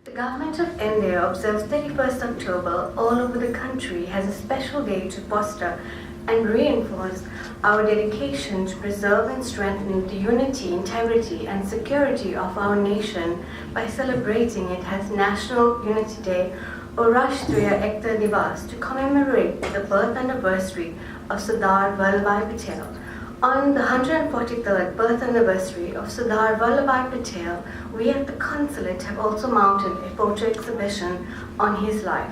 The Government of India observes 31st October all over the country as a special day to foster and reinforce our dedication to preserve and strengthen the unity, integrity and security of our nation by celebrating it as National Unity Day or Rashtriya Ekta Divas to commemorate the birth anniversary of Sardar Vallabhbhai Patel. On the 143rd birth anniversary of Sardar Vallabhbhai Patel, we at the Consulate have also mounted a photo exhibition on his life.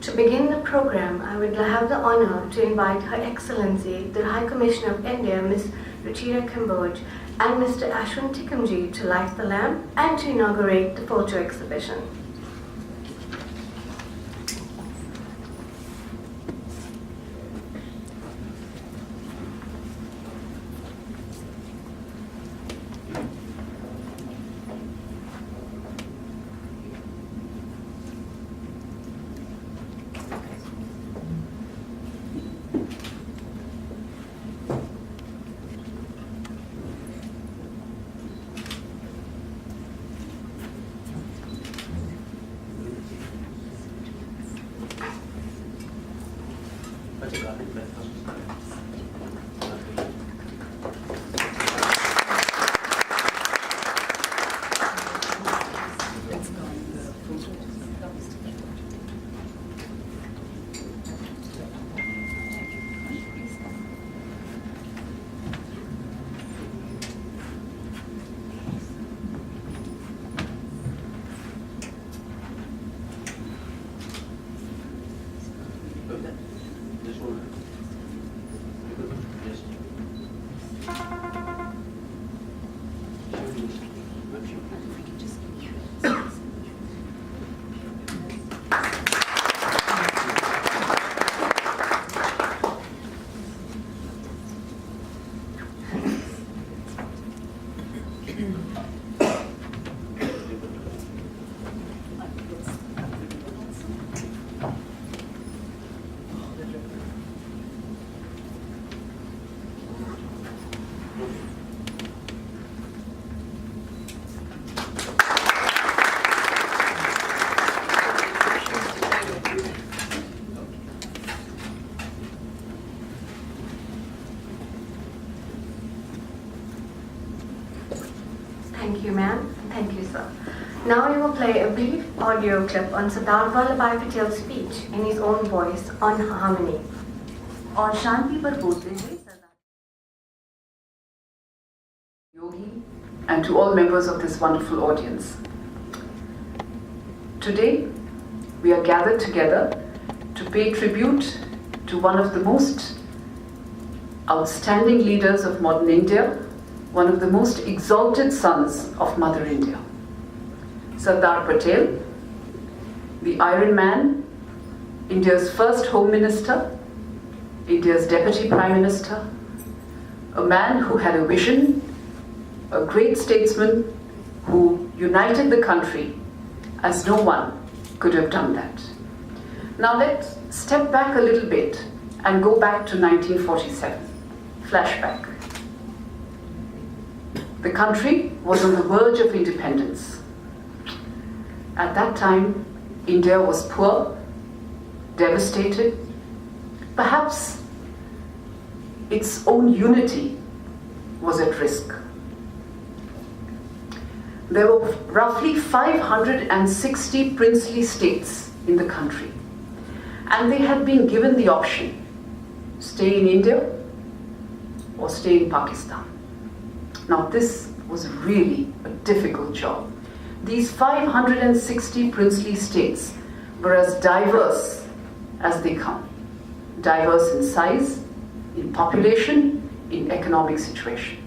To begin the program, I would have the honor to invite Her Excellency, the High Commissioner of India, Ms. Ruchira Kamboj, and Mr. Ashwin Tikamji to light the lamp and to inaugurate the photo exhibition. Thank you, ma'am. Thank you, sir. Now we will play a brief audio clip on Sardar Vallabhbhai Patel's speech in his own voice on harmony. और शांति पर बोलते हुए Yogi and to all members of this wonderful audience. Today, we are gathered together to pay tribute to one of the most outstanding leaders of modern India, one of the most exalted sons of Mother India. Sardar Patel, the Iron Man, India's first Home Minister, India's Deputy Prime Minister, a man who had a vision, a great statesman who united the country as no one could have done that. Now let's step back a little bit and go back to 1947. Flashback. The country was on the verge of independence. At that time, India was poor, devastated. Perhaps its own unity was at risk. There were roughly 560 princely states in the country, and they had been given the option: stay in India or stay in Pakistan. Now this was really a difficult job. These 560 princely states were as diverse as they come. Diverse in size, in population, in economic situation.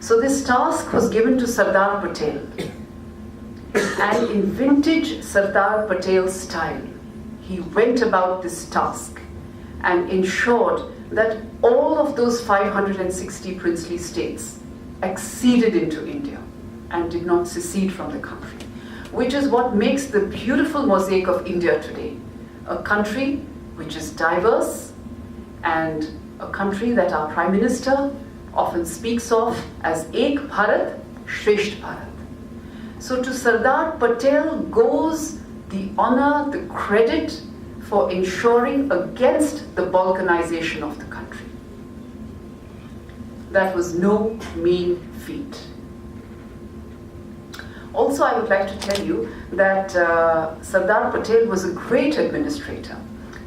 So this task was given to Sardar Patel. And in vintage Sardar Patel style, he went about this task and ensured that all of those 560 princely states acceded into India and did not secede from the country, which is what makes the beautiful mosaic of India today, a country which is diverse and a country that our Prime Minister often speaks of as Ek Bharat, Shresht Bharat. So to Sardar Patel goes the honor, the credit for ensuring against the balkanization of the country. That was no mean feat. Also, I would like to tell you that Sardar Patel was a great administrator,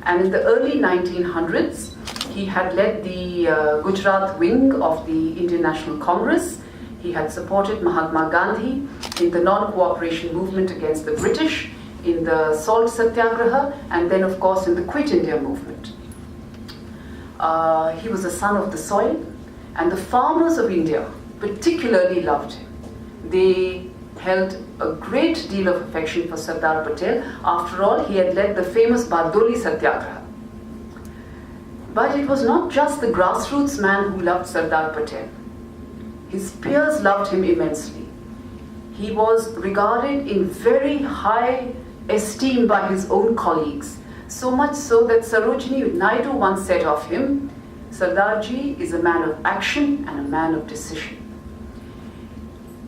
and in the early 1900s, he had led the Gujarat wing of the Indian National Congress. He had supported Mahatma Gandhi in the non-cooperation movement against the British, in the Salt Satyagraha, and then of course in the Quit India movement. He was a son of the soil, and the farmers of India particularly loved him. They held a great deal of affection for Sardar Patel. After all, he had led the famous Bardoli Satyagraha. But it was not just the grassroots man who loved Sardar Patel. His peers loved him immensely. He was regarded in very high esteem by his own colleagues, so much so that Sarojini Naidu once said of him, "Sardarji is a man of action and a man of decision."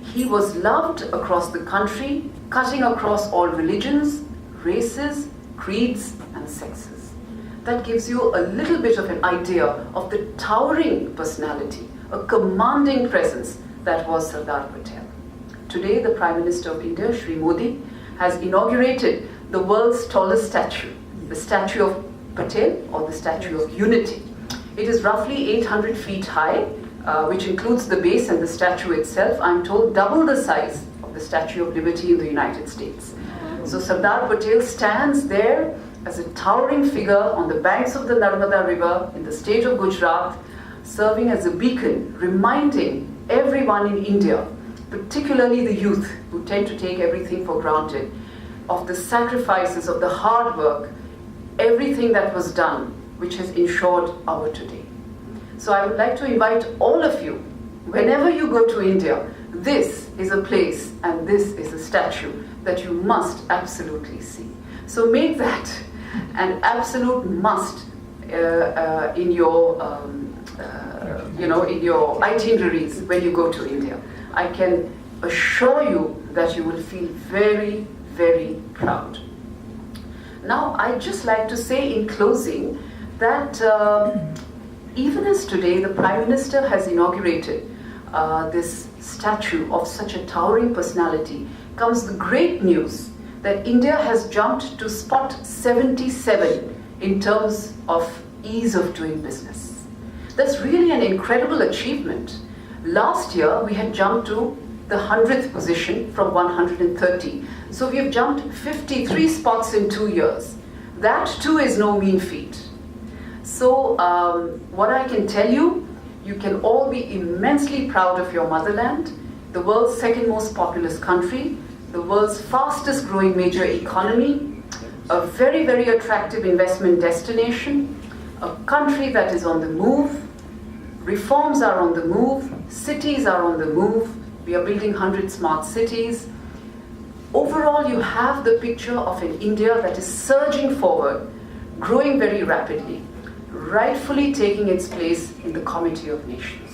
He was loved across the country, cutting across all religions, races, creeds, and sexes. That gives you a little bit of an idea of the towering personality, a commanding presence that was Sardar Patel. Today, the Prime Minister of India, Shri Modi, has inaugurated the world's tallest statue, the Statue of Patel, or the Statue of Unity. It is roughly 800 feet high, which includes the base and the statue itself, I'm told double the size of the Statue of Liberty in the United States. So Sardar Patel stands there as a towering figure on the banks of the Narmada River in the state of Gujarat, serving as a beacon, reminding everyone in India, particularly the youth who tend to take everything for granted, of the sacrifices, of the hard work, everything that was done, which has ensured our today. So I would like to invite all of you, whenever you go to India, this is a place and this is a statue that you must absolutely see. So make that an absolute must in your in your itineraries when you go to India. I can assure you that you will feel very, very proud. Now, I'd just like to say in closing that even as today the Prime Minister has inaugurated this statue of such a towering personality, comes the great news that India has jumped to spot 77 in terms of ease of doing business. That's really an incredible achievement. Last year, we had jumped to the 100th position from 130. So we have jumped 53 spots in 2 years. That too is no mean feat. So what I can tell you, you can all be immensely proud of your motherland, the world's second most populous country, the world's fastest growing major economy, a very, very attractive investment destination, a country that is on the move, reforms are on the move, cities are on the move, we are building 100 smart cities. Overall, you have the picture of an India that is surging forward, growing very rapidly, rightfully taking its place in the Committee of Nations.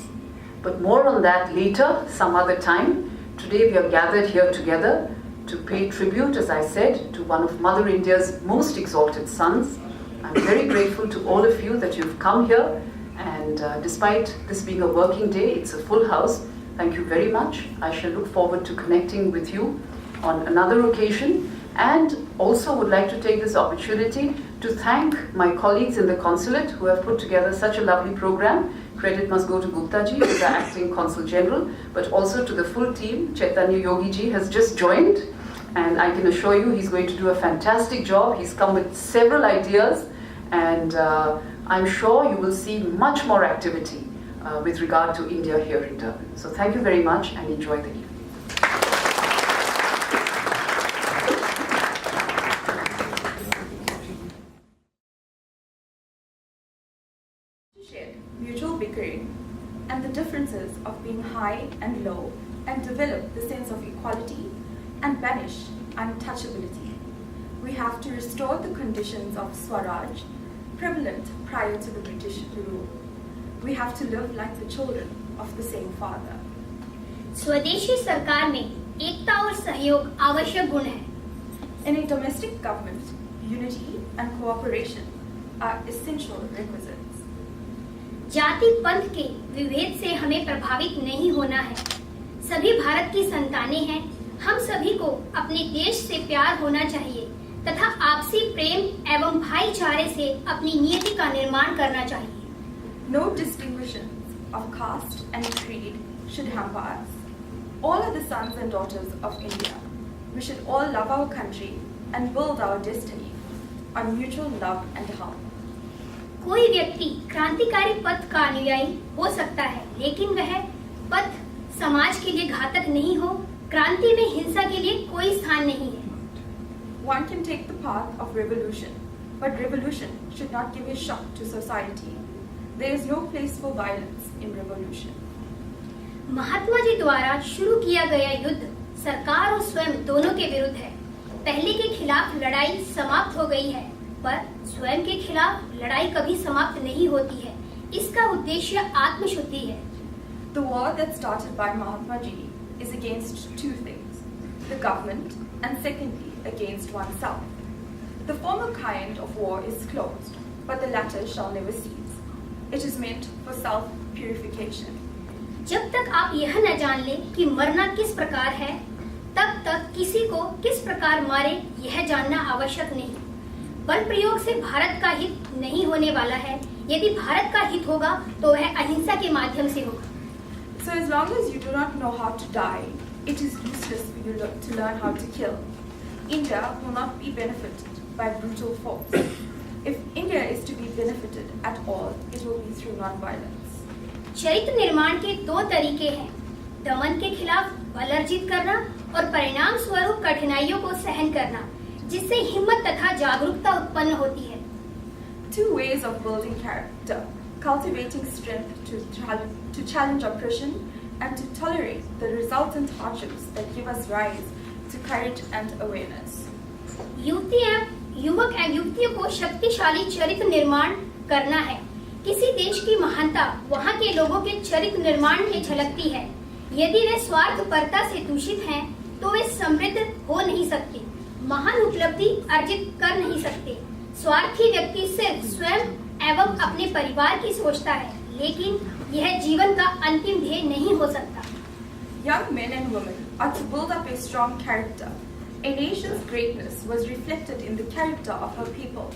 But more on that later, some other time. Today we are gathered here together to pay tribute, as I said, to one of Mother India's most exalted sons. I'm very grateful to all of you that you've come here, and despite this being a working day, it's a full house. Thank you very much. I shall look forward to connecting with you on another occasion, and also would like to take this opportunity to thank my colleagues in the Consulate who have put together such a lovely program. Credit must go to Gupta ji, who's the acting Consul General, but also to the full team. Chaitanya Yogi ji has just joined, and I can assure you he's going to do a fantastic job. He's come with several ideas, and I'm sure you will see much more activity with regard to India here in Durban. So thank you very much and enjoy the evening. Mutual bickering and the differences of being high and low, and develop the sense of equality and banish untouchability. We have to restore the conditions of Swaraj prevalent prior to the British rule. We have to live like the children of the same father. स्वदेशी सरकार ने एकता और सहयोग आवश्यक गुण है। In a domestic government, unity and cooperation are essential requisites. जाति पंथ के विभेद से हमें प्रभावित नहीं होना है। सभी भारत की संतानें हैं। हम सभी को अपने देश से प्यार होना चाहिए तथा आपसी प्रेम एवं भाईचारे से अपनी नियति का निर्माण करना चाहिए। No distinctions of caste and creed should hamper us. All are the sons and daughters of India. We should all love our country and build our destiny on mutual love and help. कोई व्यक्ति क्रांतिकारी पथ का अनुयायी हो सकता है, लेकिन वह पथ समाज के लिए घातक नहीं हो। क्रांति में हिंसा के लिए कोई स्थान नहीं है। One can take the path of revolution, but revolution should not give a shock to society. There is no place for violence in revolution. Mahatma ji द्वारा शुरू किया गया युद्ध सरकार और स्वयं दोनों के विरुद्ध है। पहले के खिलाफ लड़ाई समाप्त हो गई है, पर स्वयं के खिलाफ लड़ाई कभी समाप्त नहीं होती है। इसका उद्देश्य आत्मशुद्धि है। The war that started by Mahatma Ji is against two things: the government and secondly against oneself. The former kind of war is closed, but the latter shall never cease. It is meant for self-purification. जब तक आप यह न जान लें कि मरना किस प्रकार है, तब तक किसी को किस प्रकार मारे यह जानना आवश्यक नहीं। बल प्रयोग से भारत का हित नहीं होने वाला है। यदि भारत का हित होगा तो वह अहिंसा के माध्यम से होगा। So as long as you do not know how to die, it is useless for you to learn how to kill. India will not be benefited by brutal force. If India is to be benefited at all, it will be through non-violence. चरित्र निर्माण के दो तरीके हैं: दमन के खिलाफ बल अर्जित करना और परिणाम स्वरूप कठिनाइयों को सहन करना, जिससे हिम्मत तथा जागरूकता उत्पन्न होती है। Two ways of building character: cultivating strength to challenge oppression and to tolerate the resultant hardships that give us rise to courage and awareness. युवक एवं युवतियों को शक्तिशाली चरित्र निर्माण करना है। किसी देश की महानता वहाँ के लोगों के चरित्र निर्माण में झलकती है। यदि वे स्वार्थपरता से दूषित हैं, तो वे समृद्ध हो नहीं सकते, महान उपलब्धि अर्जित कर नहीं सकते। स्वार्थी व्यक्ति सिर्फ स्वयं एवं अपने परिवार की सोचता है, लेकिन यह जीवन का अंतिम ध्येय नहीं हो सकता। Young men and women are to build up a strong character. A nation's greatness was reflected in the character of her people.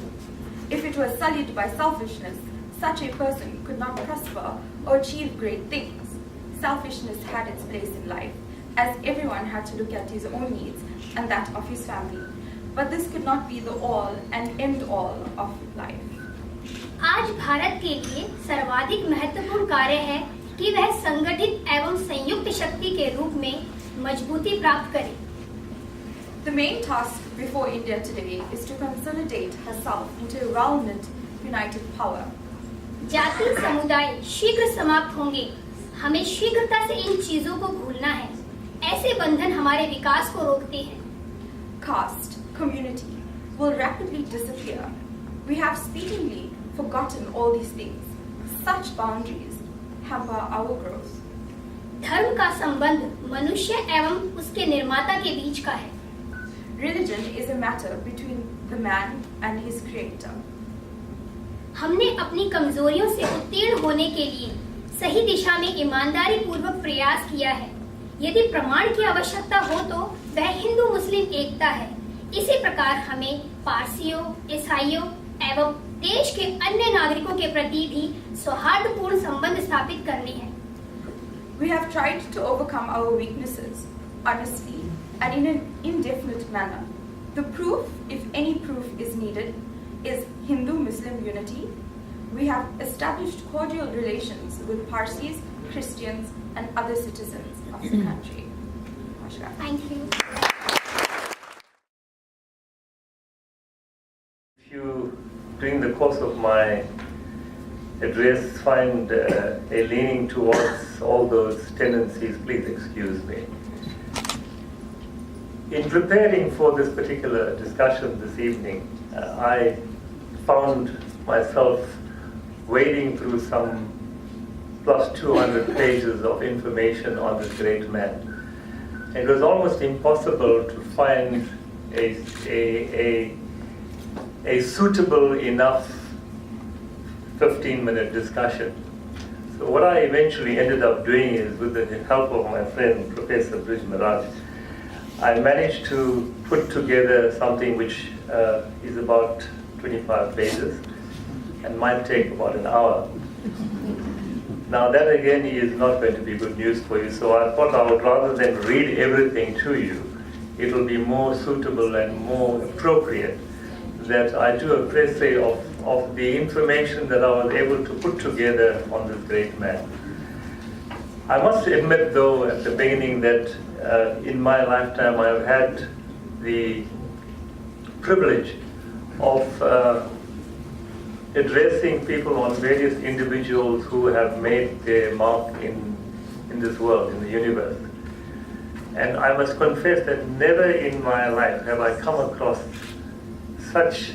If it was sullied by selfishness, such a person could not prosper or achieve great things. Selfishness had its place in life, as everyone had to look at his own needs and that of his family. But this could not be the all and end all of life. आज भारत के लिए सर्वाधिक महत्वपूर्ण कार्य है कि वह संगठित एवं संयुक्त शक्ति के रूप में मजबूती प्राप्त करे। The main task before India today is to consolidate herself into a well-knit, united power. जाति समुदाय शीघ्र समाप्त होंगे। हमें शीघ्रता से इन चीजों को भूलना है। ऐसे बंधन हमारे विकास को रोकते हैं। Caste, community will rapidly disappear. We have speedily forgotten all these things. Such boundaries hamper our growth. धर्म का संबंध मनुष्य एवं उसके निर्माता के बीच का है। Religion is a matter between the man and his creator. हमने अपनी कमजोरियों से उत्तीर्ण होने के लिए सही दिशा में ईमानदारी पूर्वक प्रयास किया है। यदि प्रमाण की आवश्यकता हो तो वह हिंदू मुस्लिम एकता है। इसी प्रकार हमें पारसियों, ईसाइयों एवं देश के अन्य नागरिकों के प्रति भी सौहार्दपूर्ण संबंध स्थापित करने हैं। We have tried to overcome our weaknesses honestly and in an indefinite manner. The proof, if any proof is needed, is Hindu-Muslim unity. We have established cordial relations with Parsis, Christians, and other citizens of the country. Namaskar. Thank you. If you, during the course of my address, find a leaning towards all those tendencies, please excuse me. In preparing for this particular discussion this evening, I found myself wading through some plus 200 pages of information on this great man. It was almost impossible to find a suitable enough 15-minute discussion. So what I eventually ended up doing is, with the help of my friend Professor Brij Maharaj, I managed to put together something which is about 25 pages and might take about an hour. Now that again is not going to be good news for you, so I thought I would, rather than read everything to you, it will be more suitable and more appropriate that I do a précis of the information that I was able to put together on this great man. I must admit though at the beginning that in my lifetime I have had the privilege of addressing people on various individuals who have made their mark in this world, in the universe. And I must confess that never in my life have I come across such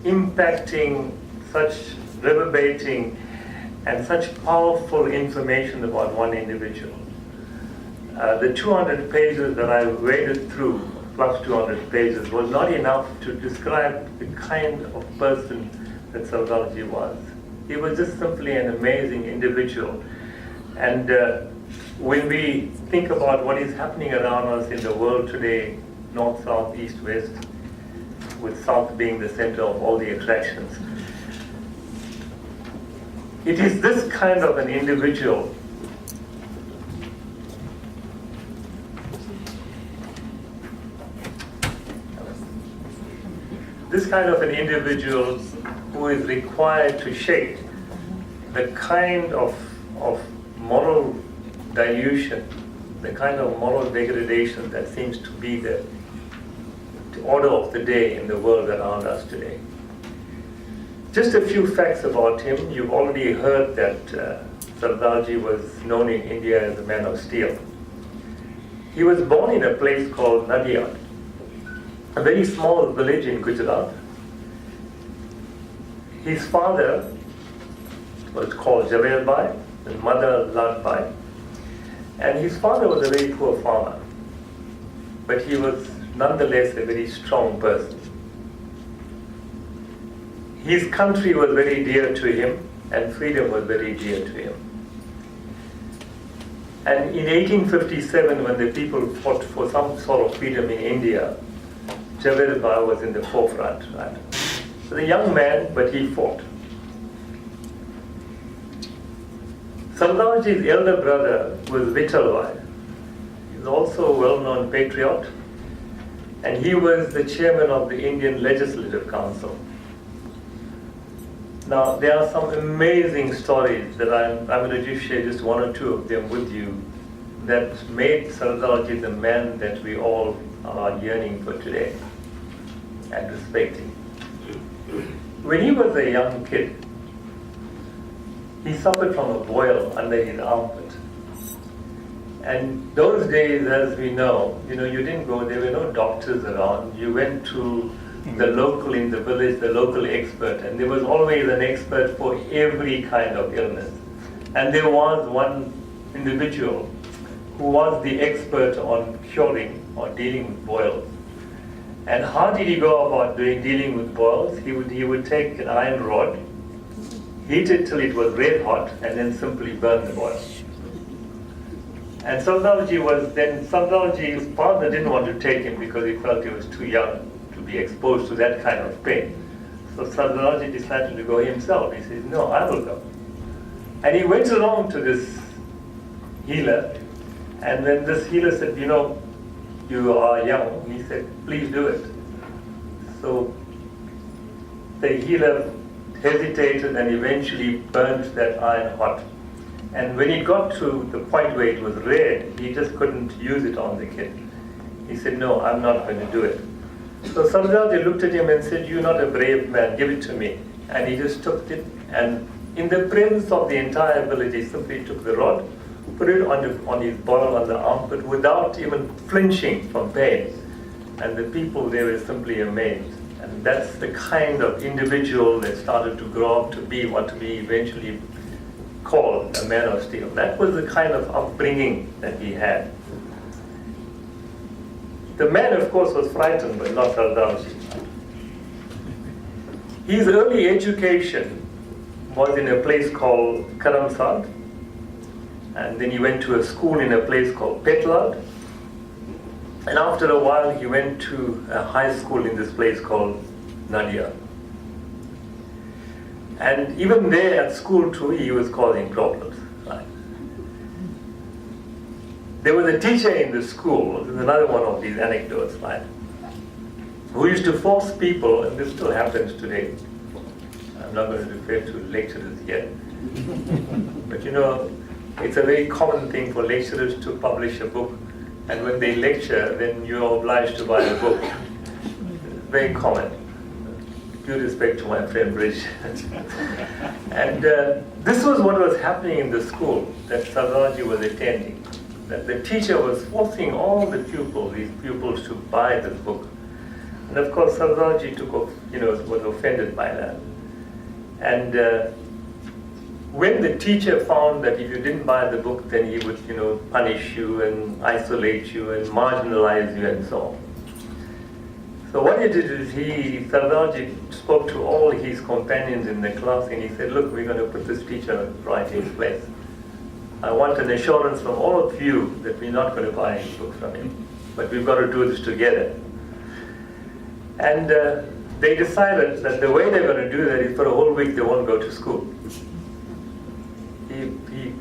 impacting, such reverberating, and such powerful information about one individual. The 200 pages that I waded through, plus 200 pages, was not enough to describe the kind of person that Sardarji was. He was just simply an amazing individual. And when we think about what is happening around us in the world today, north, south, east, west, with south being the center of all the attractions, it is this kind of an individual who is required to shape the kind of moral dilution, the kind of moral degradation that seems to be the order of the day in the world around us today. Just a few facts about him. You've already heard that Sardarji was known in India as a man of steel. He was born in a place called Nadia, a very small village in Gujarat. His father was called Javed Bhai, and mother Lal Bhai. And his father was a very poor farmer, but he was nonetheless a very strong person. His country was very dear to him, and freedom was very dear to him. And in 1857, when the people fought for some sort of freedom in India, Javed Bhai was in the forefront, right? So the young man, but he fought. Sardarji's elder brother was Vittal Bhai. He was also a well-known patriot, and he was the chairman of the Indian Legislative Council. Now, there are some amazing stories that I'm going to just share just one or two of them with you that made Sardarji the man that we all are yearning for today and respecting. When he was a young kid, he suffered from a boil under his armpit. And those days, as we know, you didn't go, there were no doctors around. You went to the local in the village, the local expert, and there was always an expert for every kind of illness. And there was one individual who was the expert on curing or dealing with boils. And how did he go about dealing with boils? He would take an iron rod, heat it till it was red hot, and then simply burn the boil. And Sardarji's father didn't want to take him because he felt he was too young to be exposed to that kind of pain. So Sardarji decided to go himself. He said, no, I will go. And he went along to this healer, and then this healer said, you are young. He said, please do it. So the healer hesitated and eventually burnt that iron hot. And when he got to the point where it was red, he just couldn't use it on the kid. He said, no, I'm not going to do it. So Sardarji looked at him and said, you're not a brave man, give it to me. And he just took it, and in the presence of the entire village, he simply took the rod, put it on his boil on the armpit without even flinching from pain. And the people there were simply amazed. And that's the kind of individual that started to grow up to be what we eventually called a man of steel. That was the kind of upbringing that he had. The man, of course, was frightened, but not Sardarji. His early education was in a place called Karamsad, and then he went to a school in a place called Petlad, and after a while he went to a high school in this place called Nadia. And even there at school too, he was causing problems. Right? There was a teacher in the school, this is another one of these anecdotes, right, who used to force people, and this still happens today. I'm not going to refer to lecturers yet, but you know, it's a very common thing for lecturers to publish a book, and when they lecture, then you're obliged to buy a book. It's very common. Due respect to my friend Rich. And this was what was happening in the school that Sardarji was attending. That the teacher was forcing all the pupils, these pupils, to buy this book. And of course, Sardarji was offended by that. And when the teacher found that if you didn't buy the book, then he would, punish you and isolate you and marginalize you and so on. So what he did is Sardarji spoke to all his companions in the class and he said, look, we're going to put this teacher right in his place. I want an assurance from all of you that we're not going to buy any book from him, but we've got to do this together. And they decided that the way they're going to do that is for a whole week they won't go to school. He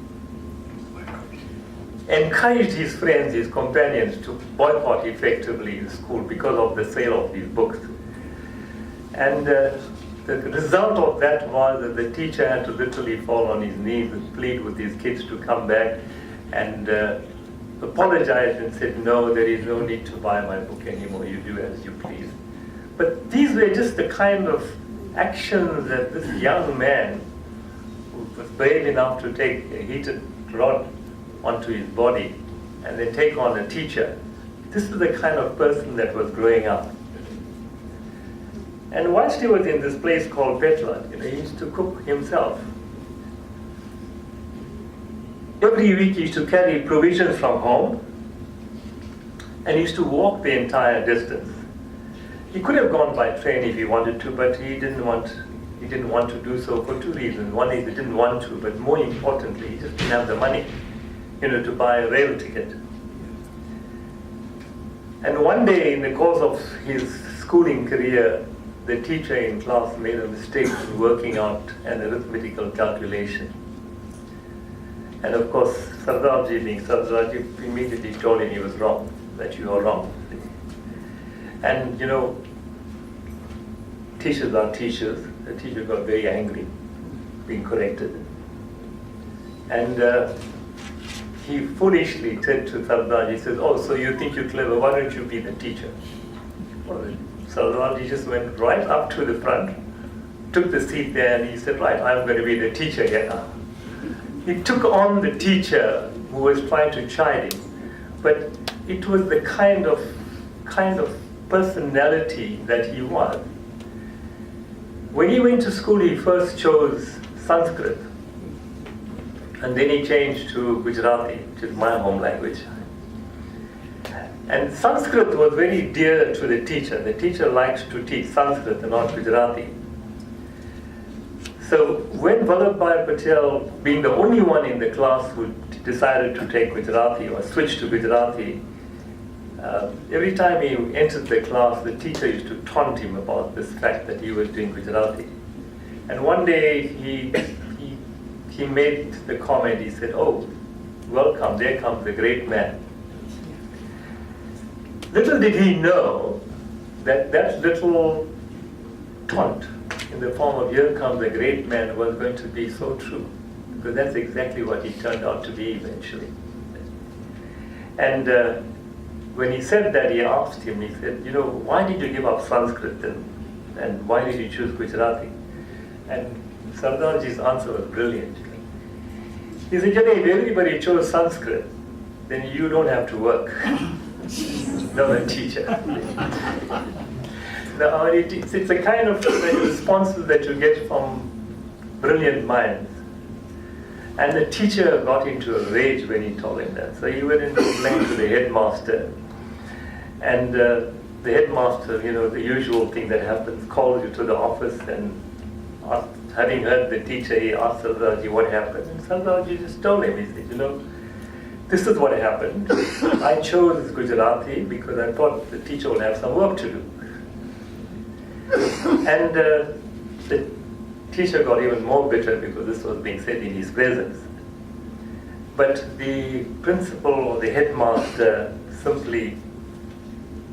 encouraged his friends, his companions, to boycott effectively the school because of the sale of these books. And the result of that was that the teacher had to literally fall on his knees and plead with his kids to come back and apologized and said, no, there is no need to buy my book anymore, you do as you please. But these were just the kind of actions that this young man, who was brave enough to take a heated rod onto his body and then take on a teacher, this is the kind of person that was growing up. And whilst he was in this place called Petlad, he used to cook himself. Every week he used to carry provisions from home and he used to walk the entire distance. He could have gone by train if he wanted to, but he didn't want to do so for two reasons. One is he didn't want to, but more importantly, he just didn't have the money, to buy a rail ticket. And one day in the course of his schooling career, the teacher in class made a mistake in working out an arithmetical calculation. And of course, Sardarji being Sardarji immediately told him he was wrong, that you are wrong. And teachers are teachers. The teacher got very angry, being corrected. And he foolishly said to Sardarji, he says, oh, so you think you're clever, why don't you be the teacher? Well, Sardarji just went right up to the front, took the seat there, and he said, right, I'm going to be the teacher here now. He took on the teacher who was trying to chide him, but it was the kind of personality that he was. When he went to school, he first chose Sanskrit, and then he changed to Gujarati, which is my home language. And Sanskrit was very dear to the teacher. The teacher liked to teach Sanskrit and not Gujarati. So when Vallabhbhai Patel, being the only one in the class who decided to take Gujarati or switch to Gujarati, every time he entered the class, the teacher used to taunt him about this fact that he was doing Gujarati. And one day he made the comment, he said, oh, welcome, there comes the great man. Little did he know that that little taunt in the form of here comes the great man was going to be so true, because that's exactly what he turned out to be eventually. And when he said that, he asked him, he said, why did you give up Sanskrit and why did you choose Gujarati? And Sardarji's answer was brilliant. He said, if everybody chose Sanskrit, then you don't have to work. No, a teacher. Now, it's a kind of responses that you get from brilliant minds. And the teacher got into a rage when he told him that. So he went and complained to the headmaster. And the headmaster, the usual thing that happens, calls you to the office and having heard the teacher, he asked Saldaji what happened. And Saldaji just told him, he said, this is what happened. I chose Gujarati because I thought the teacher would have some work to do. And the teacher got even more bitter because this was being said in his presence. But the principal or the headmaster simply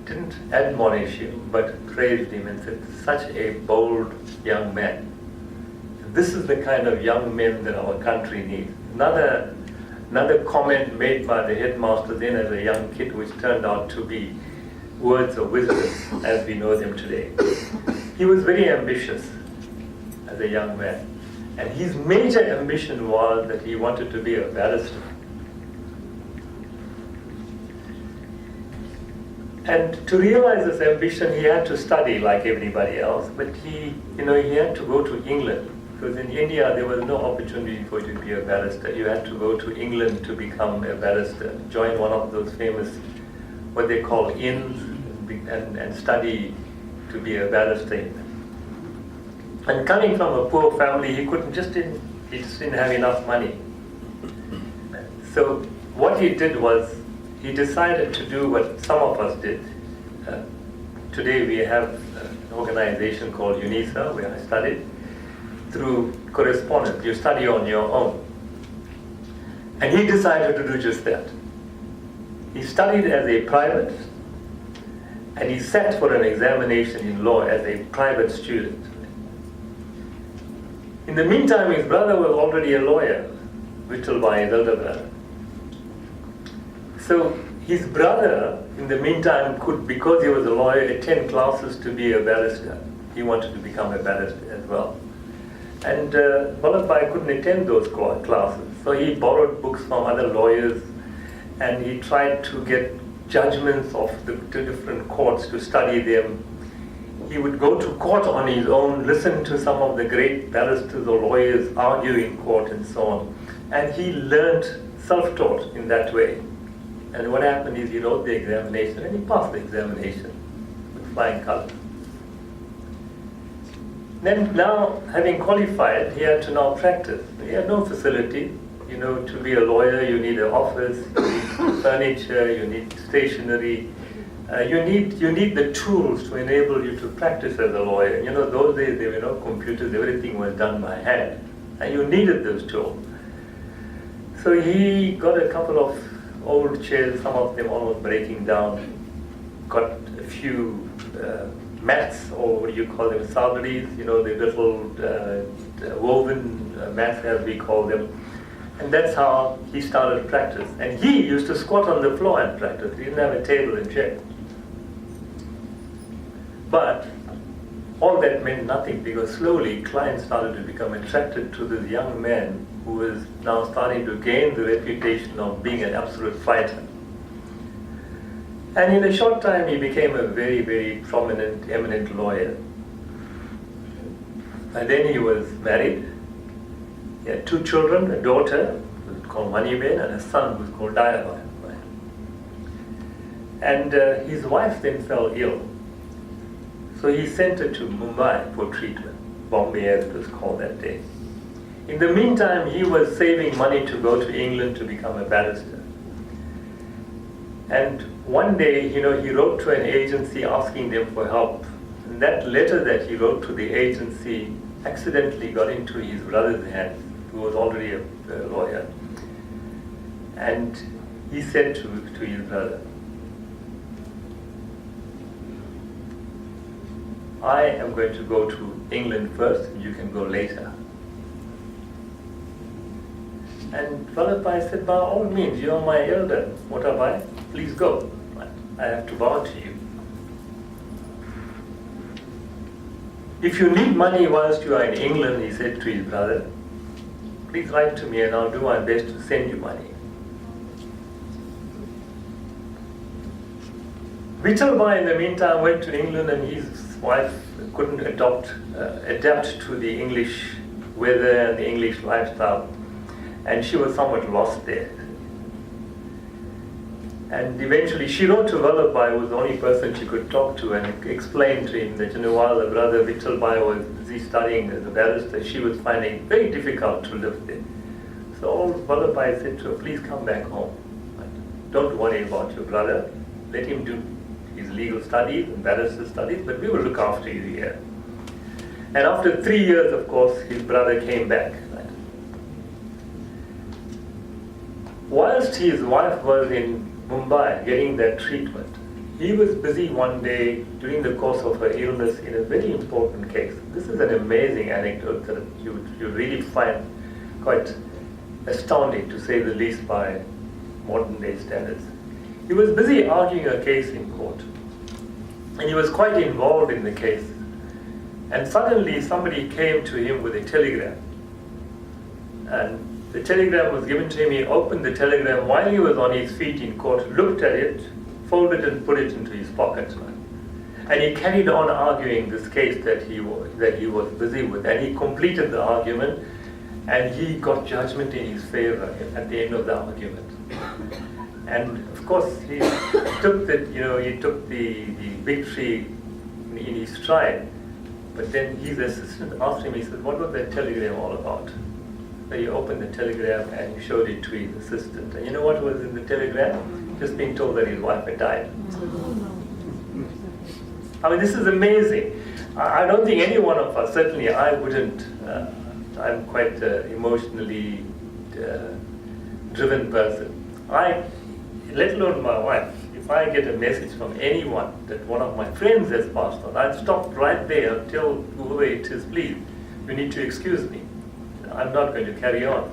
didn't admonish him, but praised him and said, such a bold young man. This is the kind of young men that our country needs. Another comment made by the headmaster then as a young kid, which turned out to be words of wisdom as we know them today. He was very ambitious as a young man. And his major ambition was that he wanted to be a barrister. And to realize this ambition, he had to study like everybody else, but he had to go to England. Because in India, there was no opportunity for you to be a barrister. You had to go to England to become a barrister, join one of those famous, what they call inns, and study to be a barrister. And coming from a poor family, he just didn't have enough money. So what he did was, he decided to do what some of us did. Today we have an organization called UNISA, where I studied, through correspondence. You study on your own. And he decided to do just that. He studied as a private, and he sat for an examination in law as a private student. In the meantime, his brother was already a lawyer, Vittalbai, his elder brother. So his brother, in the meantime, could, because he was a lawyer, attend classes to be a barrister. He wanted to become a barrister as well. And Vallabhbhai couldn't attend those classes, so he borrowed books from other lawyers, and he tried to get judgments of the different courts to study them. He would go to court on his own, listen to some of the great barristers or lawyers argue in court and so on. And he learned self-taught in that way. And what happened is he wrote the examination and he passed the examination with flying colors. Then now, having qualified, he had to now practice. He had no facility. To be a lawyer, you need an office, you need furniture, you need stationery. You need the tools to enable you to practice as a lawyer. Those days there were no computers, everything was done by hand. And you needed those tools. So he got a couple of old chairs, some of them almost breaking down, got a few mats, or what do you call them, sabris, the little woven mats as we call them. And that's how he started practice. And he used to squat on the floor and practice. He didn't have a table and chair. But all that meant nothing, because slowly clients started to become attracted to this young man who was now starting to gain the reputation of being an absolute fighter. And in a short time, he became a very, very prominent, eminent lawyer. And then he was married. He had 2 children, a daughter who was called Maniben and a son who was called Dayabai. And his wife then fell ill. So he sent her to Mumbai for treatment, Bombay as it was called that day. In the meantime, he was saving money to go to England to become a barrister. And one day, he wrote to an agency asking them for help. And that letter that he wrote to the agency accidentally got into his brother's hands, who was already a lawyer. And he said to his brother, I am going to go to England first, and you can go later. And Vallabhbhai said, by all means, you are my elder, Motabai, please go. I have to bow to you. If you need money whilst you are in England, he said to his brother, please write to me and I'll do my best to send you money. Vittalbai in the meantime went to England, and his wife couldn't adapt to the English weather and the English lifestyle, and she was somewhat lost there. And eventually she wrote to Vallabhbhai, who was the only person she could talk to, and explained to him that, while her brother Vittalbhai was busy studying as a barrister, she was finding it very difficult to live there. So old Vallabhbhai said to her, please come back home. Don't worry about your brother. Let him do his legal studies and barrister studies, but we will look after you here. And after 3 years, of course, his brother came back. Whilst his wife was in Mumbai getting that treatment, he was busy one day during the course of her illness in a very important case. This is an amazing anecdote that you really find quite astounding, to say the least, by modern day standards. He was busy arguing a case in court, and he was quite involved in the case. And suddenly somebody came to him with a telegram. And the telegram was given to him. He opened the telegram while he was on his feet in court, looked at it, folded and put it into his pocket. And he carried on arguing this case that he was busy with. And he completed the argument, and he got judgment in his favor at the end of the argument. And of course, he took the victory in his stride. But then his assistant asked him, he said, what was that telegram all about? So he opened the telegram and he showed it to his assistant. And you know what was in the telegram? Just being told that his wife had died. I mean, this is amazing. I don't think any one of us, certainly I wouldn't, I'm quite emotionally driven person. Let alone my wife, if I get a message from anyone that one of my friends has passed on, I'd stop right there and tell whoever it is, please, you need to excuse me. I'm not going to carry on.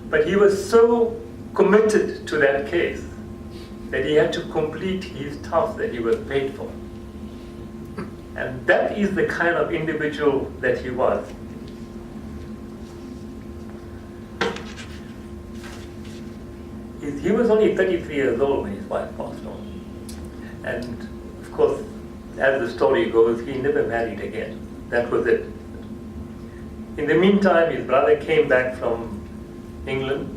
But he was so committed to that case that he had to complete his task that he was paid for. And that is the kind of individual that he was. He was only 33 years old when his wife passed on. And of course, as the story goes, he never married again. That was it. In the meantime, his brother came back from England.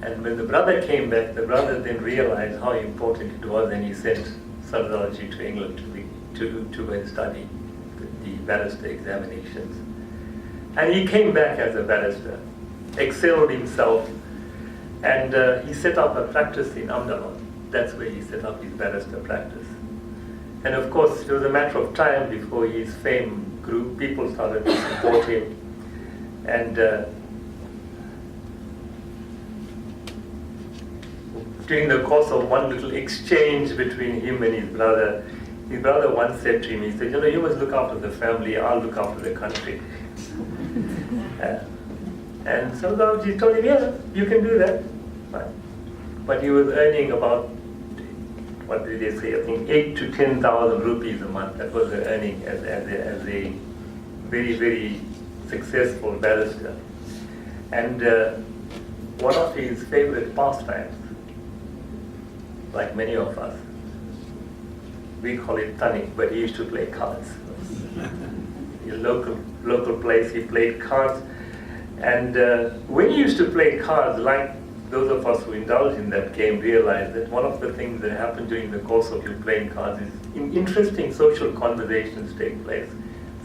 And when the brother came back, the brother then realized how important it was, and he sent Sardarji to England to study the barrister examinations. And he came back as a barrister, excelled himself, and he set up a practice in Ahmedabad. That's where he set up his barrister practice. And of course, it was a matter of time before his fame grew. People started to support him. And during the course of one little exchange between him and his brother once said to him, he said, you must look after the family, I'll look after the country. And Sardarji told him, yeah, you can do that. But he was earning about, what did they say, I think 8,000 to 10,000 rupees a month. That was the earning as a very, very successful barrister. And one of his favorite pastimes, like many of us, we call it tanning, but he used to play cards. In a local place, he played cards. And when he used to play cards, like those of us who indulge in that game realize that one of the things that happen during the course of you playing cards is interesting social conversations take place.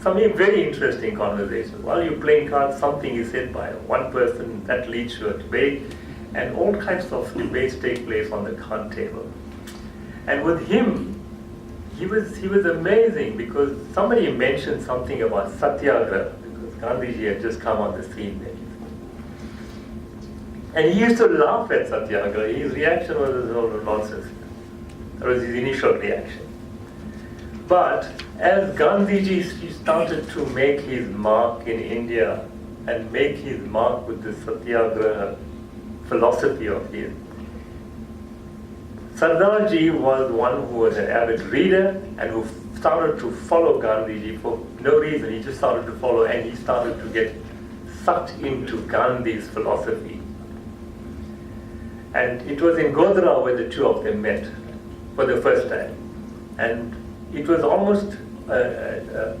Some very interesting conversations. While you're playing cards, something is said by one person that leads to a debate, and all kinds of debates take place on the card table. And with him, he was amazing, because somebody mentioned something about satyagraha, because Gandhiji had just come on the scene then. And he used to laugh at satyagraha. His reaction was all nonsense. That was his initial reaction. But as Gandhiji started to make his mark in India and make his mark with the satyagraha philosophy of his, Sardarji was one who was an avid reader and who started to follow Gandhiji for no reason. He just started to follow, and he started to get sucked into Gandhi's philosophy. And it was in Godhra where the two of them met for the first time. And it was almost a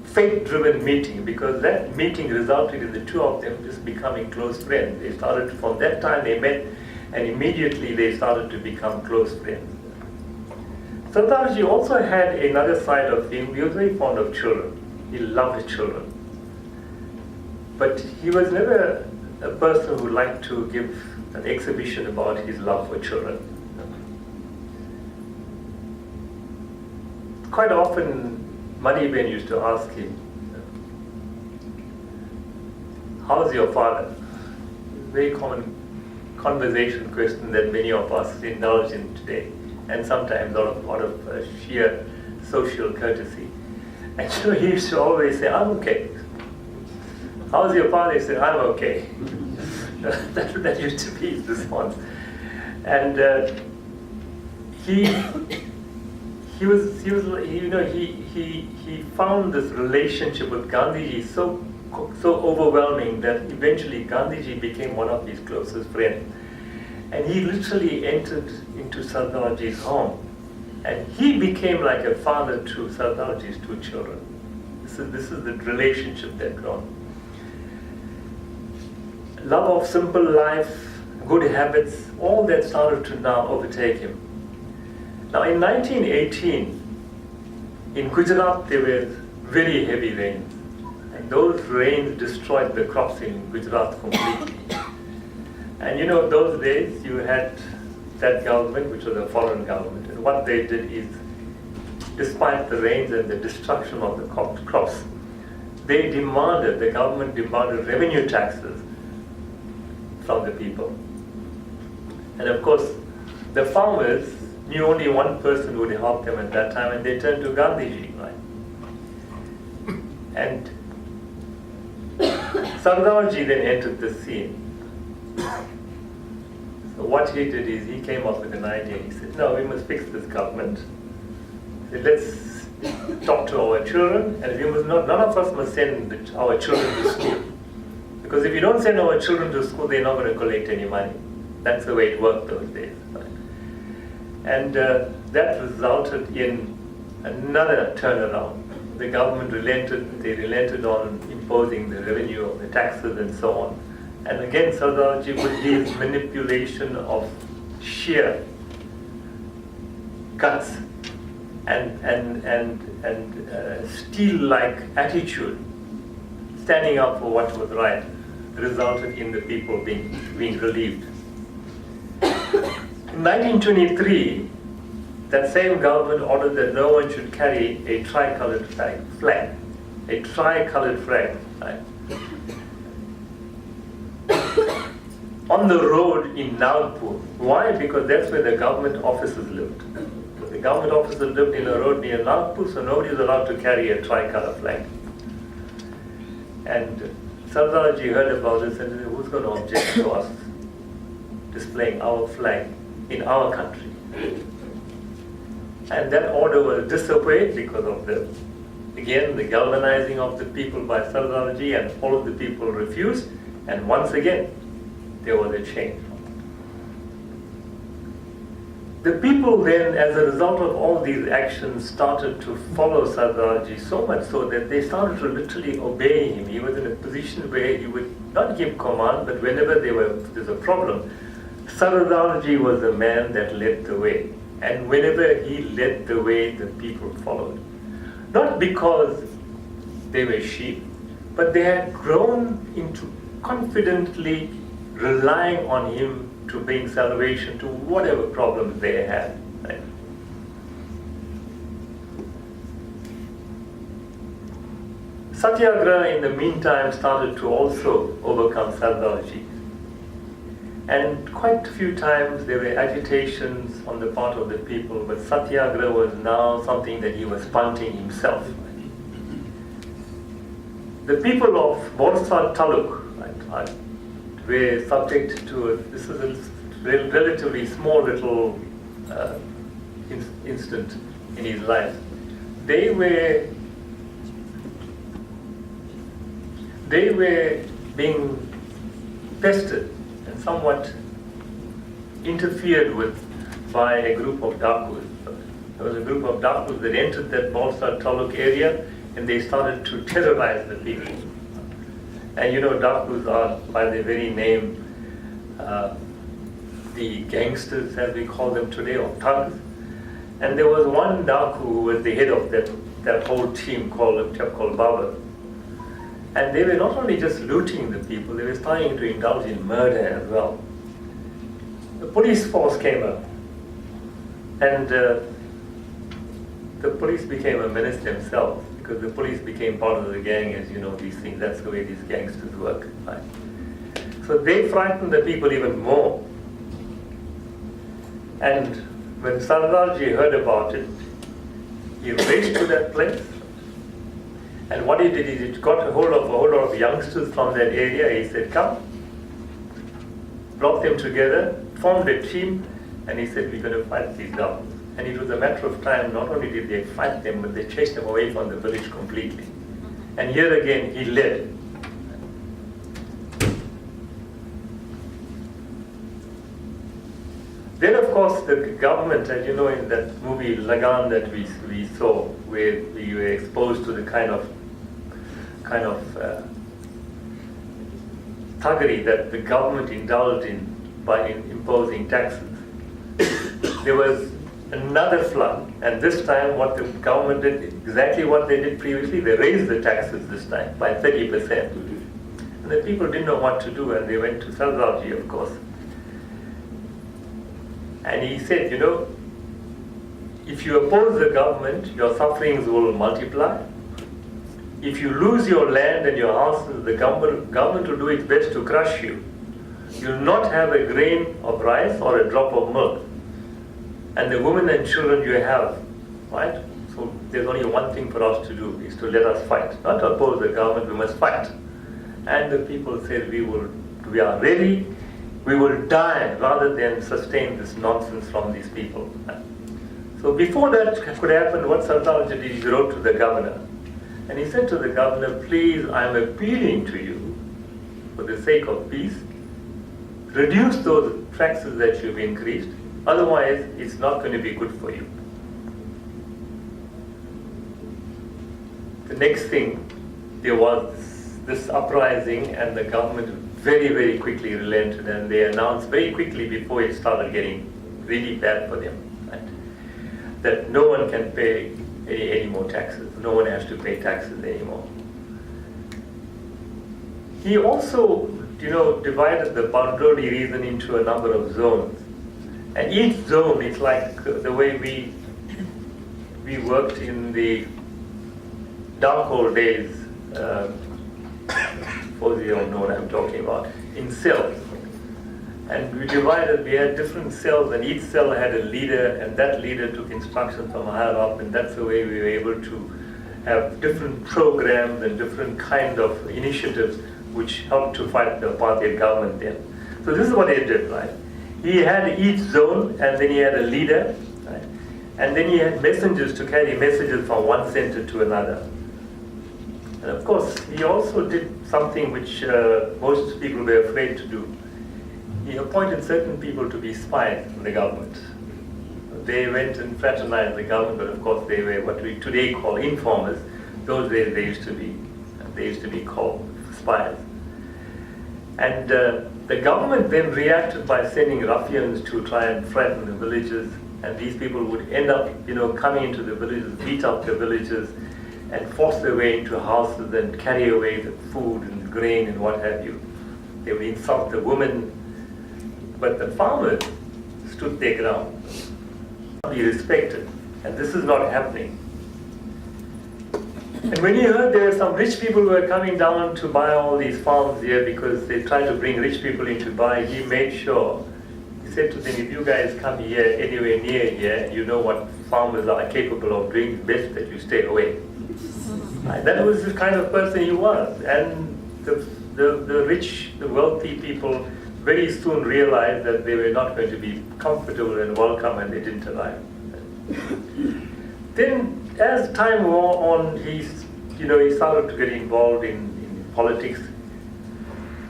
fate-driven meeting, because that meeting resulted in the two of them just becoming close friends. They started, from that time they met, And immediately they started to become close friends. Sardarji also had another side of him. He was very fond of children. He loved children. But he was never a person who liked to give an exhibition about his love for children. Quite often, Maniben used to ask him, "How's your father?" Very common conversation question that many of us indulge in today, and sometimes out of sheer social courtesy. And so he used to always say, "I'm okay." "How's your father?" He said, "I'm okay." that used to be his response. And he found this relationship with Gandhiji so overwhelming that eventually Gandhiji became one of his closest friends. And he literally entered into Sardarji's home. And he became like a father to Sardarji's two children. This is the relationship that grown. Love of simple life, good habits, all that started to now overtake him. Now in 1918, in Gujarat there were very heavy rains. And those rains destroyed the crops in Gujarat completely. And you know, those days you had that government, which was a foreign government, and what they did is, despite the rains and the destruction of the crops, the government demanded revenue taxes from the people. And of course, the farmers knew only one person would help them at that time, and they turned to Gandhiji, right? And Sardarji then entered the scene. So what he did is he came up with an idea. He said, "No, we must fix this government. He said, let's talk to our children, and none of us must send our children to school. Because if you don't send our children to school, they're not going to collect any money." That's the way it worked those days. Right? And that resulted in another turnaround. The government relented on imposing the revenue of the taxes and so on. And again, Sardarji, with his manipulation of sheer guts and steel-like attitude, standing up for what was right, resulted in the people being relieved. In 1923, that same government ordered that no one should carry a tricolored flag. A tricolored flag. Right? On the road in Nagpur. Why? Because that's where the government officers lived. So the government officers lived in a road near Nagpur, so nobody was allowed to carry a tricolour flag. And Sardarji heard about this and said, "Who's going to object to us displaying our flag in our country?" And that order was disobeyed because of the galvanizing of the people by Sardarji, and all of the people refused. And once again, there was a change. The people then, as a result of all these actions, started to follow Sardarji so much so that they started to literally obey him. He was in a position where he would not give command, but whenever there's a problem, Sardarji was the man that led the way. And whenever he led the way, the people followed. Not because they were sheep, but they had grown into confidently relying on him to bring salvation to whatever problems they had. Right? Satyagraha in the meantime started to also overcome Sardarji. And quite a few times there were agitations on the part of the people, but Satyagraha was now something that he was punting himself. The people of Borsa Taluk were subject to this is a relatively small little instant in his life. They were being pestered and somewhat interfered with by a group of Dakus. There was a group of Dakus that entered that Borsa Taluk area, and they started to terrorize the people. And you know, Dakus are, by their very name, the gangsters, as we call them today, or thugs. And there was one Daku who was the head of that whole team called a chap called Baba. And they were not only just looting the people, they were starting to indulge in murder as well. The police force came up, and the police became a menace themselves, because the police became part of the gang, as you know, these things, that's the way these gangsters work. Right? So they frightened the people even more. And when Sardarji heard about it, he raced to that place. And what he did is he got a whole lot of youngsters from that area. He said, come, brought them together, formed a team, and he said, we're going to fight these guys. And it was a matter of time, not only did they fight them, but they chased them away from the village completely. And here again, he led. Then, of course, the government, as you know, in that movie Lagan that we saw, where we were exposed to the kind of thuggery that the government indulged in by imposing taxes. There was another flood, and this time what the government did, exactly what they did previously, they raised the taxes this time by 30%. And the people didn't know what to do, and they went to Sardarji, of course. And he said, you know, if you oppose the government, your sufferings will multiply. If you lose your land and your houses, the government will do its best to crush you. You'll not have a grain of rice or a drop of milk. And the women and children you have, right? So there's only one thing for us to do, is to let us fight. Not to oppose the government, we must fight. And the people said, we are ready, we will die rather than sustain this nonsense from these people. So before that could happen, what Sardarji did, he wrote to the governor. And he said to the governor, please, I'm appealing to you, for the sake of peace, reduce those taxes that you've increased, otherwise it's not going to be good for you. The next thing, there was this uprising, and the government very, very quickly relented, and they announced very quickly before it started getting really bad for them, right, that no one can pay any more taxes. No one has to pay taxes anymore. He also, divided the Bardoli region into a number of zones. And each zone is like the way we worked in the dark old days, for you don't know what I'm talking about, in cells. And we had different cells, and each cell had a leader, and that leader took instructions from higher up, and that's the way we were able to have different programs and different kind of initiatives which helped to fight the apartheid government then. So this is what he did, right? He had each zone, and then he had a leader, right? And then he had messengers to carry messages from one center to another. And of course, he also did something which most people were afraid to do. He appointed certain people to be spies in the government. They went and fraternized the government, but of course they were what we today call informers. Those days they used to be called spies. And the government then reacted by sending ruffians to try and threaten the villages, and these people would end up, coming into the villages, beat up the villages, and force their way into houses and carry away the food and grain and what have you. They would insult the women. But the farmers stood their ground. Be respected, and this is not happening. And when he heard there were some rich people who were coming down to buy all these farms here because they tried to bring rich people in to buy, he made sure, he said to them, if you guys come here, anywhere near here, you know what farmers are capable of doing, it's best that you stay away. And that was the kind of person he was. And the rich, the wealthy people very soon realized that they were not going to be comfortable and welcome, and they didn't arrive. Then, as time wore on, he started to get involved in politics.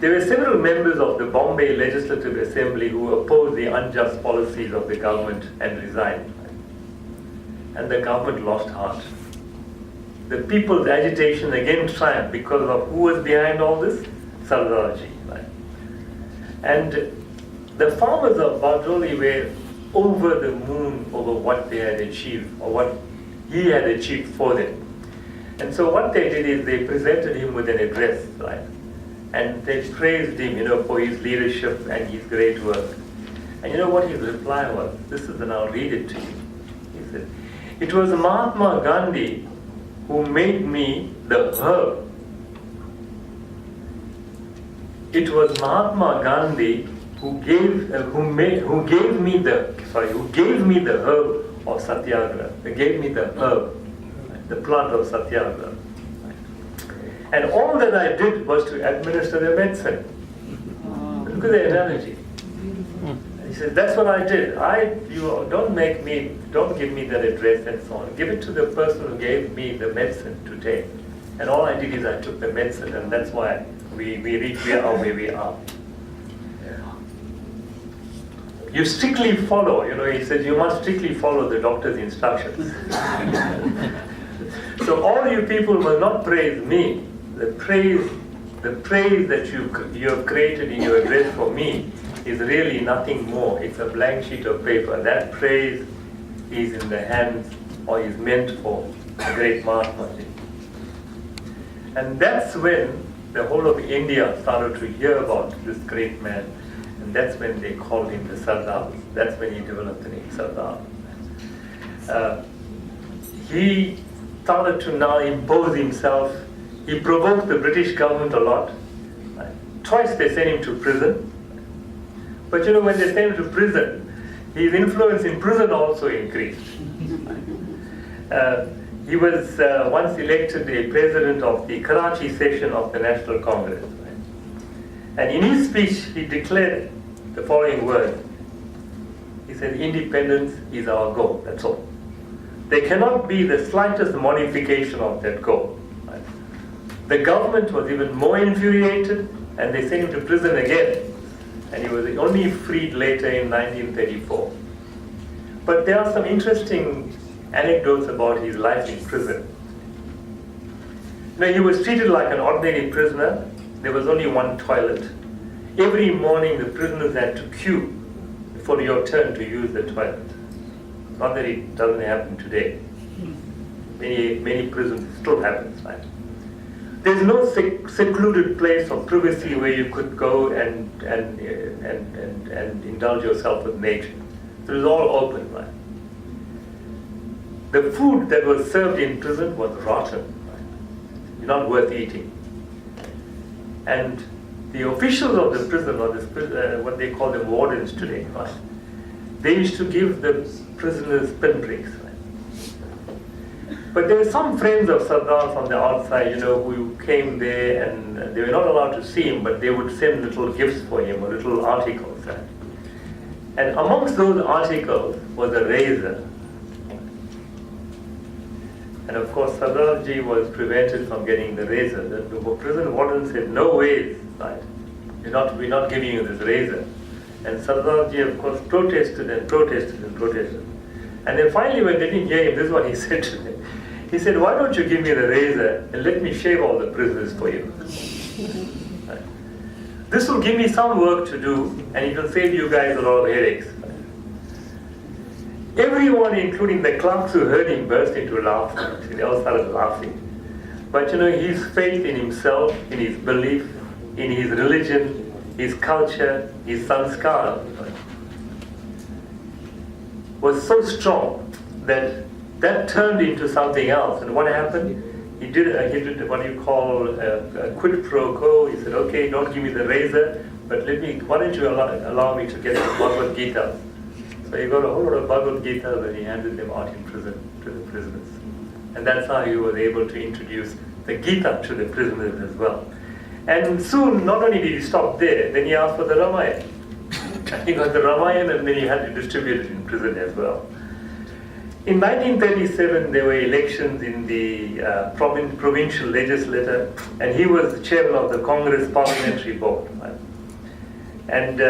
There were several members of the Bombay Legislative Assembly who opposed the unjust policies of the government and resigned. And the government lost heart. The people's agitation again triumphed because of who was behind all this? Sardarji. Right? And the farmers of Bardoli were over the moon over what they had achieved, or what he had achieved for them. And so what they did is they presented him with an address, right? And they praised him, for his leadership and his great work. And you know what his reply was? This is, and I'll read it to you. He said, "It was Mahatma Gandhi who made me the herb. It was Mahatma Gandhi who gave me the herb of Satyagraha. They gave me the herb, the plant of Satyagraha. And all that I did was to administer the medicine." Look at the analogy. He said, that's what I did. Don't give me that address and so on. Give it to the person who gave me the medicine to take. And all I did is I took the medicine, and that's why we reach where we are. You strictly follow, he said, you must strictly follow the doctor's instructions. So all you people must not praise me. The praise that you have created in your address for me is really nothing more. It's a blank sheet of paper. That praise is in the hands, or is meant for the great Mahatma. And that's when the whole of India started to hear about this great man. And that's when they called him the Sardar. That's when he developed the name Sardar. He started to now impose himself. He provoked the British government a lot. Twice they sent him to prison. But when they sent him to prison, his influence in prison also increased. He was once elected a president of the Karachi section of the National Congress. And in his speech, he declared the following words. He said, independence is our goal, that's all. There cannot be the slightest modification of that goal. The government was even more infuriated, and they sent him to prison again. And he was only freed later in 1934. But there are some interesting anecdotes about his life in prison. He was treated like an ordinary prisoner. There was only one toilet. Every morning the prisoners had to queue for your turn to use the toilet. Not that it doesn't happen today. Many prisons it still happens, right? There's no secluded place of privacy where you could go and indulge yourself with nature. So it was all open, right? The food that was served in prison was rotten, right? Not worth eating. And the officials of the prison, or what they call them wardens today, right? They used to give the prisoners pinpricks. But there were some friends of Sardar from the outside, who came there, and they were not allowed to see him, but they would send little gifts for him, or little articles. Right? And amongst those articles was a razor. And of course, Sardarji was prevented from getting the razor. The prison warden said, no ways, right? We're not giving you this razor. And Sardarji, of course, protested and protested and protested. And then finally, when they didn't hear him, this is what he said to them. He said, why don't you give me the razor and let me shave all the prisoners for you? Right. This will give me some work to do, and it will save you guys a lot of headaches. Everyone, including the clerks who heard him, burst into laughter. They all started laughing. But his faith in himself, in his belief, in his religion, his culture, his sanskar, was so strong that turned into something else. And what happened? He did what you call a quid pro quo. He said, okay, don't give me the razor, but why don't you allow me to get the Bhagavad Gita? So he got a whole lot of Bhagavad Gita and he handed them out in prison to the prisoners. And that's how he was able to introduce the Gita to the prisoners as well. And soon, not only did he stop there, then he asked for the Ramayana. He got the Ramayana, and then he had to distribute it in prison as well. In 1937, there were elections in the provincial legislature, and he was the chairman of the Congress Parliamentary Board. Right? And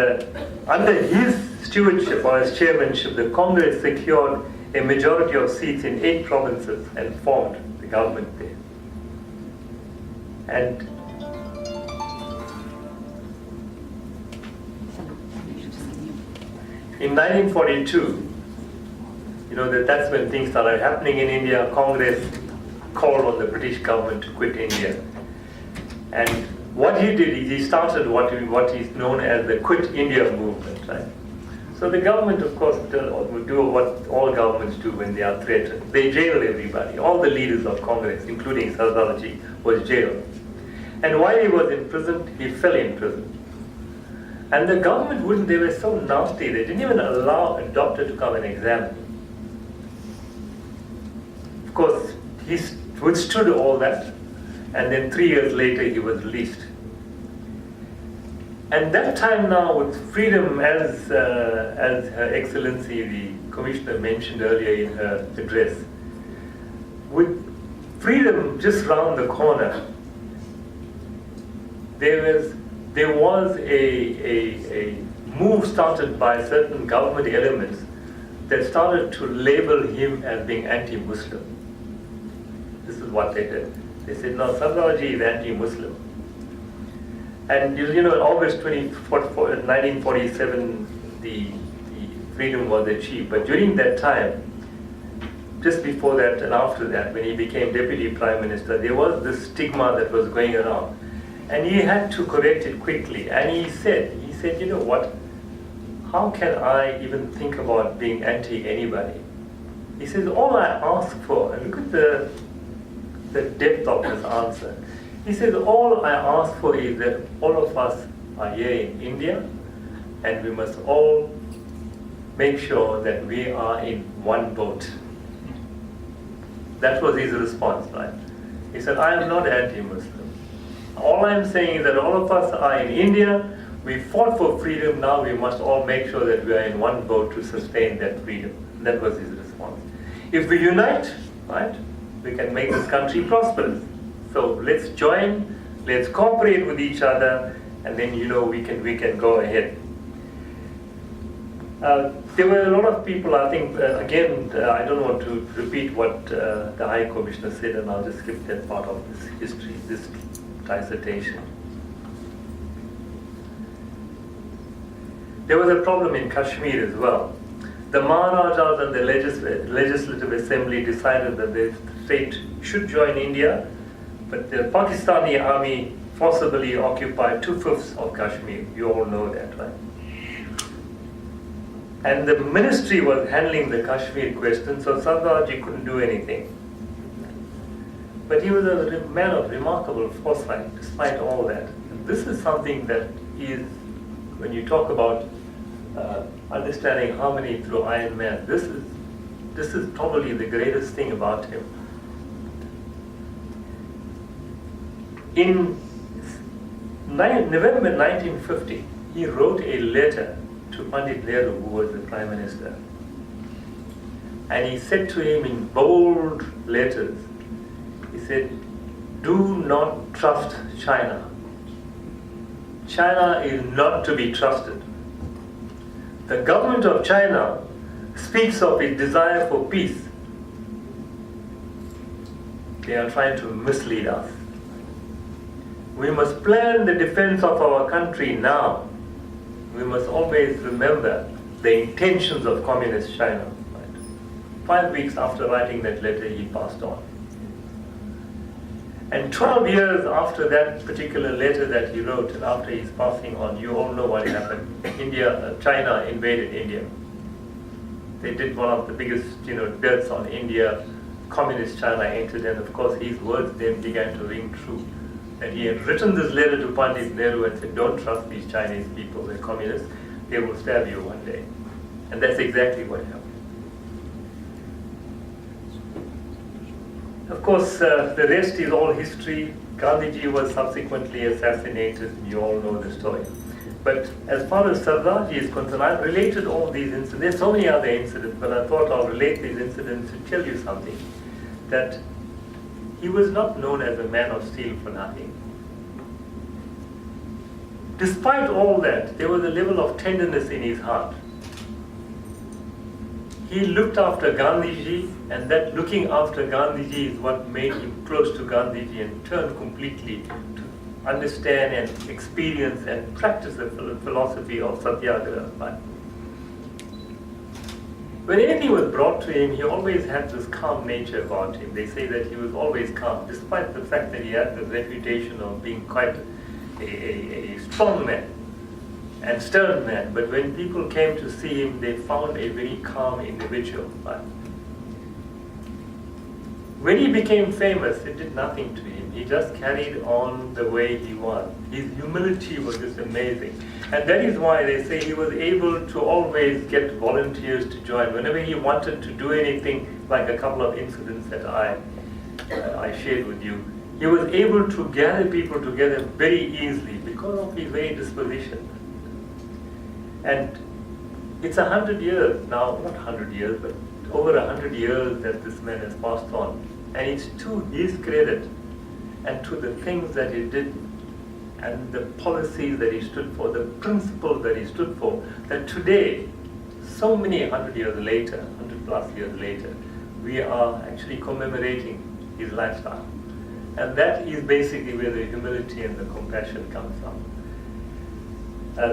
under his stewardship or his chairmanship, the Congress secured a majority of seats in 8 provinces and formed the government there. And in 1942, that's when things started happening in India. Congress called on the British government to quit India. And what he did is he started what is known as the Quit India movement, right? So the government, of course, would do what all governments do when they are threatened. They jail everybody. All the leaders of Congress, including Sardarji, was jailed. And while he was in prison, he fell in prison. And the government wouldn't, they were so nasty, they didn't even allow a doctor to come and examine him. Of course, he withstood all that, and then 3 years later he was released. And that time now, with freedom, as Her Excellency the Commissioner mentioned earlier in her address, with freedom just round the corner, there was a move started by certain government elements that started to label him as being anti-Muslim. This is what they did. They said, no, Sardarji is anti-Muslim. And in August 1947, the freedom was achieved. But during that time, just before that and after that, when he became Deputy Prime Minister, there was this stigma that was going around. And he had to correct it quickly. And he said, you know what? How can I even think about being anti-anybody? He says, all I ask for, and look at the depth of his answer. He says, all I ask for is that all of us are here in India, and we must all make sure that we are in one boat. That was his response, right? He said, I am not anti-Muslim. All I'm saying is that all of us are in India, we fought for freedom, now we must all make sure that we are in one boat to sustain that freedom. That was his response. If we unite, right, we can make this country prosperous. So let's join, let's cooperate with each other, and then we can go ahead. There were a lot of people, I think, again, I don't want to repeat what the High Commissioner said, and I'll just skip that part of this history, this dissertation. There was a problem in Kashmir as well. The Maharajas and the Legislative Assembly decided that the state should join India, but the Pakistani army forcibly occupied 2/5 of Kashmir. You all know that, right? And the ministry was handling the Kashmir question, so Sardarji couldn't do anything. But he was a man of remarkable foresight, despite all that. And this is something that is, when you talk about understanding harmony through Iron Man, this is probably the greatest thing about him. In November 1950, he wrote a letter to Pandit Nehru, who was the Prime Minister. And he said to him in bold letters, he said, do not trust China. China is not to be trusted. The government of China speaks of its desire for peace. They are trying to mislead us. We must plan the defense of our country now. We must always remember the intentions of Communist China. Right? 5 weeks after writing that letter, he passed on. And 12 years after that particular letter that he wrote, and after his passing on, you all know what happened. China invaded India. They did one of the biggest, deaths on India. Communist China entered, and of course his words then began to ring true. And he had written this letter to Pandit Nehru and said, don't trust these Chinese people, they're communists, they will stab you one day. And that's exactly what happened. Of course, the rest is all history. Gandhiji was subsequently assassinated, and you all know the story. But as far as Sardarji is concerned, I've related all these incidents. There's so many other incidents, but I thought I'll relate these incidents to tell you something. That he was not known as a man of steel for nothing. Despite all that, there was a level of tenderness in his heart. He looked after Gandhiji, and that looking after Gandhiji is what made him close to Gandhiji and turned completely to understand and experience and practice the philosophy of Satyagraha. when anything was brought to him, he always had this calm nature about him. They say that he was always calm, despite the fact that he had the reputation of being quite a strong man and stern man. But when people came to see him, they found a very calm individual. But when he became famous, it did nothing to him. He just carried on the way he was. His humility was just amazing. And that is why they say he was able to always get volunteers to join. Whenever he wanted to do anything, like a couple of incidents that I shared with you, he was able to gather people together very easily because of his very disposition. And it's 100 years now, not 100 years, but over 100 years that this man has passed on. And it's to his credit and to the things that he did and the policies that he stood for, the principles that he stood for, that today, so many 100 years later, 100 plus years later, we are actually commemorating his lifestyle. And that is basically where the humility and the compassion comes from.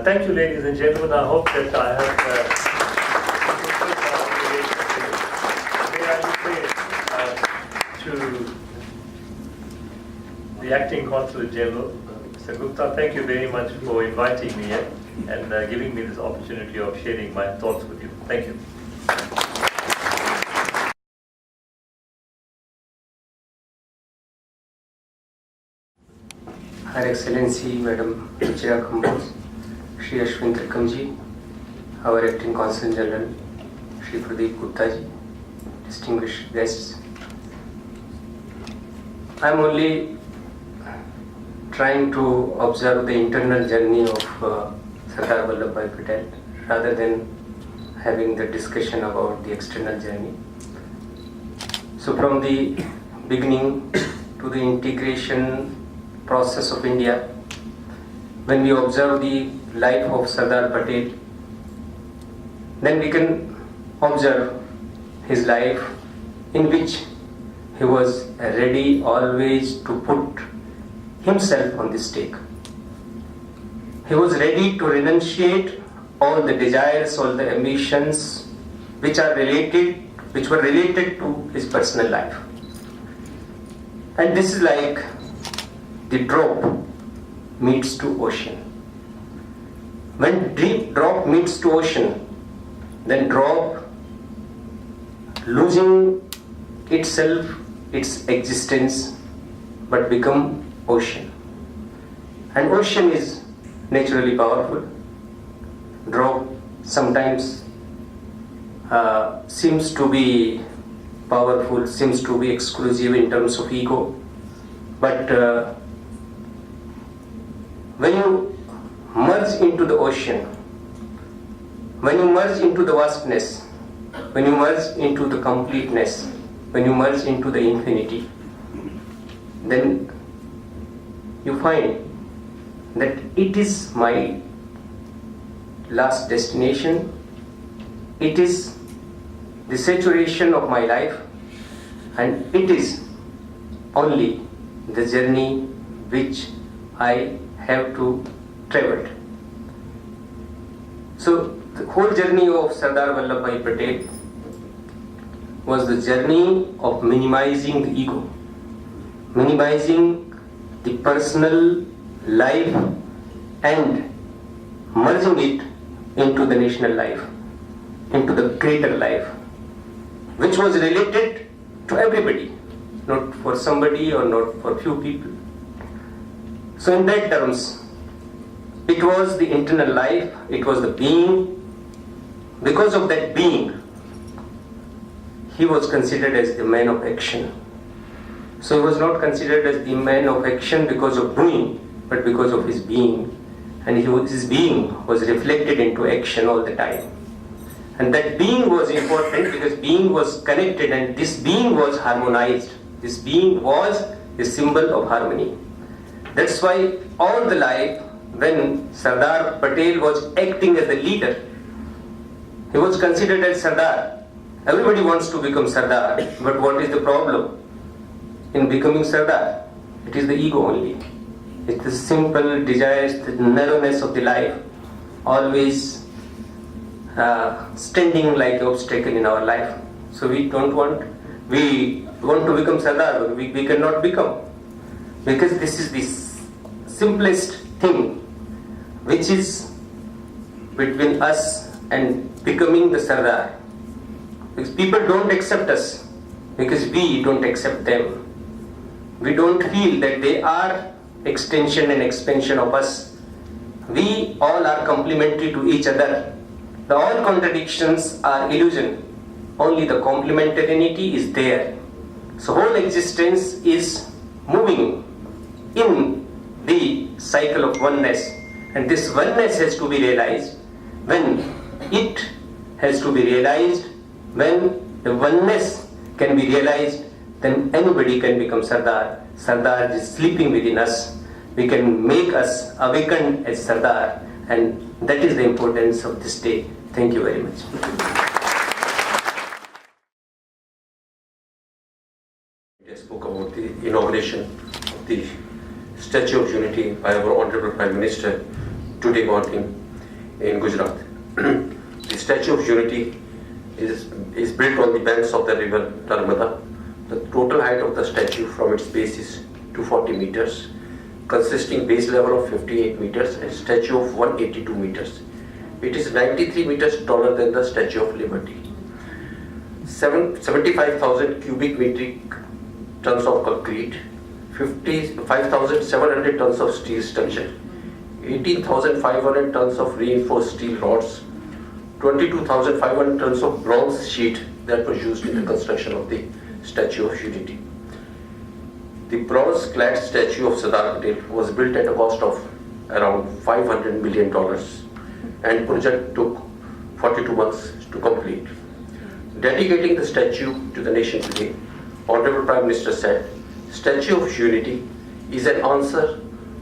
Thank you, ladies and gentlemen. I hope that I have to the Acting Consulate General, Mr. Gupta, thank you very much for inviting me here and giving me this opportunity of sharing my thoughts with you. Thank you. Her Excellency Madam Ruchira Kambos, Shri Ashwin Trikamji, our Acting Consul General, Shri Pradeep Gupta ji, distinguished guests. I am only trying to observe the internal journey of Sardar Vallabhbhai Patel rather than having the discussion about the external journey. So from the beginning to the integration process of India, when we observe the life of Sardar Patel, then we can observe his life in which he was ready always to put himself on the stake. He was ready to renunciate all the desires, all the ambitions which were related to his personal life. And this is like the drop meets to ocean. When drop meets to ocean, then drop losing itself, its existence, but become ocean. And ocean is naturally powerful. Drop sometimes seems to be powerful, seems to be exclusive in terms of ego. But when you merge into the ocean, when you merge into the vastness, when you merge into the completeness, when you merge into the infinity, then you find that it is my last destination, it is the saturation of my life, and it is only the journey which I have to travel. So the whole journey of Sardar Vallabhbhai Patel was the journey of minimizing the ego, minimizing the personal life and merging it into the national life, into the greater life, which was related to everybody, not for somebody or not for few people. So in that terms, it was the internal life, it was the being. Because of that being, he was considered as the man of action. So he was not considered as the man of action because of doing, but because of his being. And his being was reflected into action all the time. And that being was important because being was connected and this being was harmonized. This being was a symbol of harmony. That's why all the life when Sardar Patel was acting as the leader, he was considered as Sardar. Everybody wants to become Sardar, but what is the problem in becoming Sardar? It is the ego only. It's the simple desires, the narrowness of the life, always standing like obstacle in our life. So we want to become Sardar, but we cannot become, because this is the simplest thing which is between us and becoming the Sardar. Because people don't accept us, because we don't accept them. We don't feel that they are extension and expansion of us. We all are complementary to each other. All contradictions are illusion. Only the complementarity is there. So whole existence is moving in the cycle of oneness. And this oneness has to be realized. When it has to be realized, when the oneness can be realized, then anybody can become Sardar. Sardar is sleeping within us. We can make us awakened as Sardar, and that is the importance of this day. Thank you very much. I spoke about the inauguration of the Statue of Unity by our Honorable Prime Minister today morning in Gujarat. The Statue of Unity is built on the banks of the river Narmada. The total height of the statue from its base is 240 meters, consisting base level of 58 meters and statue of 182 meters. It is 93 meters taller than the Statue of Liberty. 75,000 cubic metric tons of concrete, 55,700 tons of steel structure, 18,500 tons of reinforced steel rods, 22,500 tons of bronze sheet that was used in the construction of the Statue of Unity. The bronze-clad statue of Sardar Patel was built at a cost of around $500 million, and project took 42 months to complete. Dedicating the statue to the nation today, Honorable Prime Minister said, Statue of Unity is an answer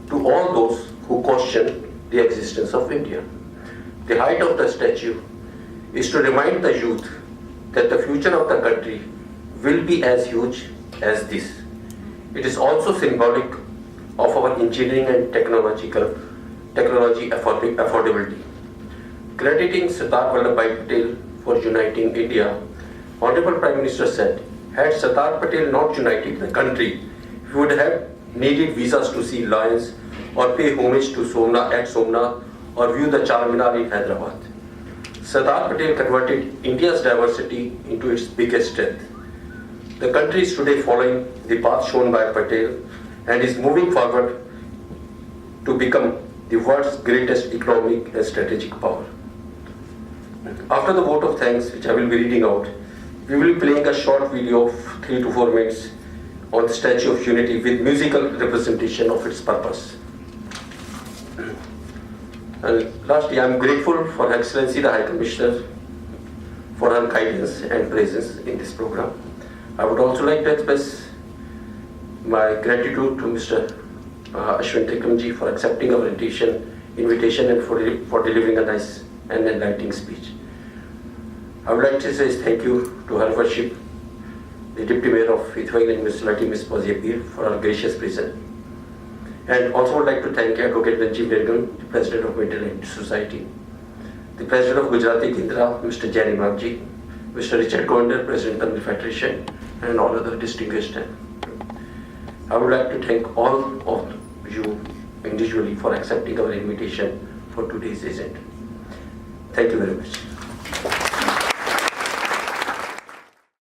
to all those who question the existence of India. The height of the statue is to remind the youth that the future of the country will be as huge as this. It is also symbolic of our engineering and technology affordability. Crediting Sardar Vallabhbhai Patel for uniting India, Honorable Prime Minister said, had Sardar Patel not united the country, we would have needed visas to see lions or pay homage to Somnath or view the Charminar in Hyderabad. Sardar Patel converted India's diversity into its biggest strength. The country is today following the path shown by Patel and is moving forward to become the world's greatest economic and strategic power. After the vote of thanks, which I will be reading out, we will be playing a short video of 3 to 4 minutes on the Statue of Unity with musical representation of its purpose. And lastly, I am grateful for Her Excellency the High Commissioner for her guidance and presence in this program. I would also like to express my gratitude to Mr. Ashwin Trikamji for accepting our invitation and for delivering a nice and enlightening speech. I would like to say thank you to Her Worship, the Deputy Mayor of Ithwain and Municipality, Ms. Fawzia Peer, for her gracious presence. And also would like to thank Advocate Ranjeev Nirgam, the President of Mental Health Society, the President of Gujarati Kendra, Mr. Jani Magji, Mr. Richard Gonder, President of the Federation, and all other distinguished staff. I would like to thank all of you individually for accepting our invitation for today's event. Thank you very much.